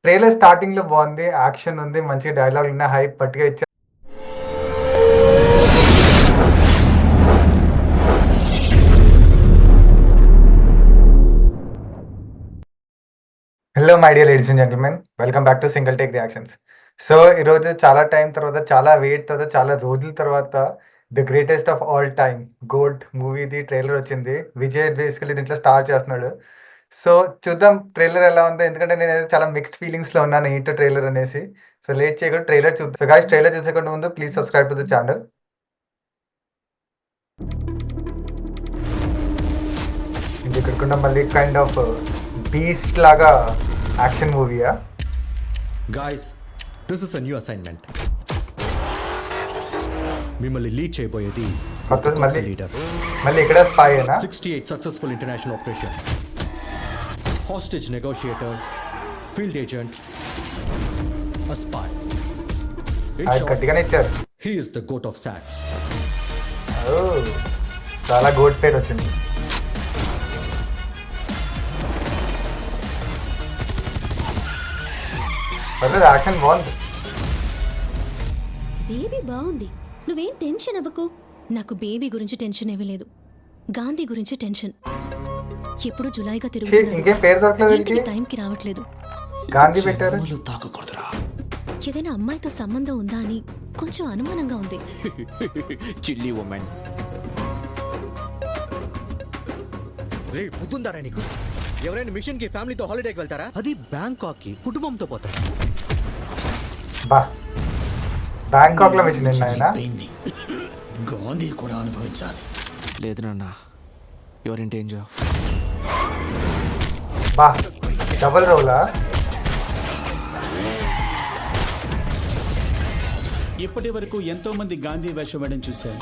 Trailer స్టార్టింగ్‌లో బావుంది. Action ఉంది. మంచి డైలాగులున్నాయి. హైప్ పట్టుగా ఇచ్చారు. Hello my dear ladies and gentlemen. Welcome back to single take reactions. So, ఈరోజు చాలా టైం తర్వాత, చాలా వెయిట్ తర్వాత, చాలా రోజుల తర్వాత 'the greatest of all time' 'goat' మూవీది ట్రైలర్ వచ్చింది. విజయ్ బేసికల్లీ దీంట్లో స్టార్ చేస్తున్నాడు. సో, చూద్దాం ట్రైలర్ ఎలా ఉందో. ఎందుకంటే నేనైతే చాలా మిక్స్డ్ ఫీలింగ్స్‌లో ఉన్నాను ఏంటో ట్రైలర్ అనేసి. సో, లేట్ చేయకుండా ట్రైలర్ చూద్దాం. సో, గైస్ ట్రైలర్ చూసే కంటే ముందు please subscribe to the channel. ఇంక ఇక్కడికుండా మళ్ళీ కైండ్ ఆఫ్ బీస్ట్ లాగా యాక్షన్ మూవీయా? Guys, this is a new assignment. మిమ్మల్ని లీడ్ చేయబోయేది కొత్త మళ్ళీ లీడర్. మళ్ళీ ఇక్కడ స్పై అయినా 68 successful international operations, hostage negotiator, field agent, a spy. In అది short, గట్టిగానే ఇచ్చారు. he is the goat of SATS. ఓ, చాలా గోట్ పేరు వచ్చింది. పర్లేదు యాక్షన్ బాగుంది. బేబీ బాగుంది. నువ్వేం టెన్షన్ అవ్వకు. నాకు బేబీ గురించి టెన్షన్ ఏమీ లేదు. గాంధీ గురించి టెన్షన్. ఎప్పుడు జులైగా ఛీ, తిరుగుతున్నాడు. ఇంకేం పేరు దొరకలేదు ఇంటికి వీడికి. టైంకి రావట్లేదు. గాంధీ పెట్టారు. ఏదైనా అమ్మాయితో సంబంధం ఉందా అని కొంచెం అనుమానంగా ఉంది. Chilli women. రే బుద్ధుందారా నీకు? ఎవరైనా మిషన్ కి ఫ్యామిలీతో హాలిడేకి వెళ్తారా? అది బ్యాంకాక్ కి కుటుంబంతో పోతారు. బా, బ్యాంకాక్ లో మిషన్ ఆయన. గాంధీ కూడా అనుభవించాలి. లేదు నాన్న, యువర్ ఇన్ డేంజర్. బా, డబుల్ రోలా. ఇప్పటి వరకు ఎంతో మంది గాంధీ వేషం వేయడం చూశాను.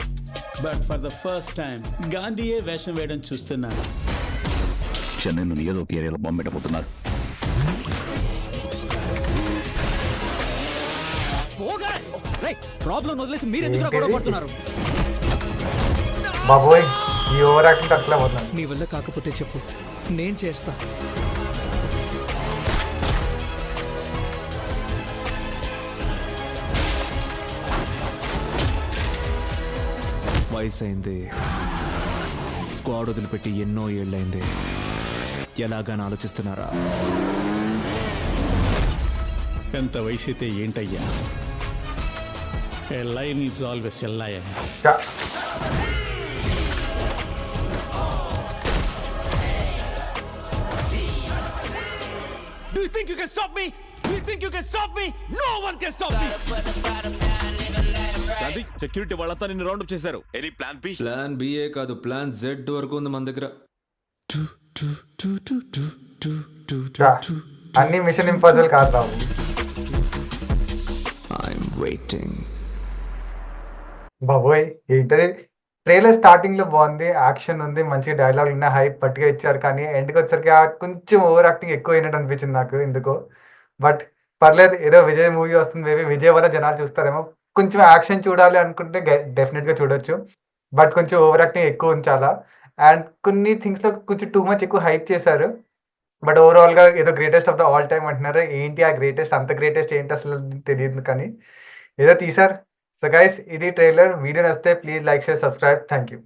But for the first time గాంధీయే వేషం వేయడం చూస్తున్నాను. చెన్నై నుండి ఏదో ఒక ఏరియాలో బాంబు పెట్టబోతున్నారు. ప్రాబ్లం వదిలేసి మీరు ఎందుకు గొడవ పడుతున్నారు? బాబోయ్, ఈ ఓవర్ యాక్టింగ్ అట్లా పోతున్నాను. నీ వల్ల కాకపోతే చెప్పు, నేను చేస్తా. వయసు అయింది, స్క్వాడ్ వదిలిపెట్టి ఎన్నో ఏళ్ళైంది. ఎలాగని ఆలోచిస్తున్నారా? ఎంత వయసైతే ఏంటయ్యా, a lion is always a lion. చా, Do you think you can stop me? Do you think you can stop me? No one can stop me. Gandhi, security వాళ్ళంతా నిన్ను రౌండ్ అప్ చేశారు. Any plan B? ప్లాన్ బిఏ కాదు, plan Z వరకు ఉంది మన దగ్గర. చా, అన్ని మిషన్ ఇంపాసిబుల్ కాదు బాబు. I'm waiting. బాబోయ్ ఏంటది. ట్రైలర్ స్టార్టింగ్ లో బాగుంది. యాక్షన్ ఉంది. మంచి డైలాగ్ ఉన్నాయి. హైప్ పట్టుగా ఇచ్చారు. కానీ ఎండ్కి వచ్చరికి కొంచెం ఓవర్ యాక్టింగ్ ఎక్కువ అయినట్టు అనిపించింది నాకు ఎందుకో. బట్ పర్లేదు, ఏదో విజయ్ మూవీ వస్తుంది. మేబీ విజయ్ వల్ల జనాలు చూస్తారేమో. కొంచెం యాక్షన్ చూడాలి అనుకుంటే డెఫినెట్ గా చూడొచ్చు. బట్ కొంచెం ఓవర్ యాక్టింగ్ ఎక్కువ ఉంచాలా. అండ్ కొన్ని థింగ్స్ లో కొంచెం టూ మచ్ ఎక్కువ హైప్ చేశారు. బట్ ఓవరాల్ గా ఏదో greatest of the all time అంటున్నారు. ఏంటి ఆ గ్రేటెస్ట్, అంత గ్రేటెస్ట్ ఏంటి అసలు తెలియదు. కానీ ఏదో తీసారు. సో గైస్, ఇది ట్రైలర్. వీడియో నచ్చితే please like, share, subscribe. Thank you.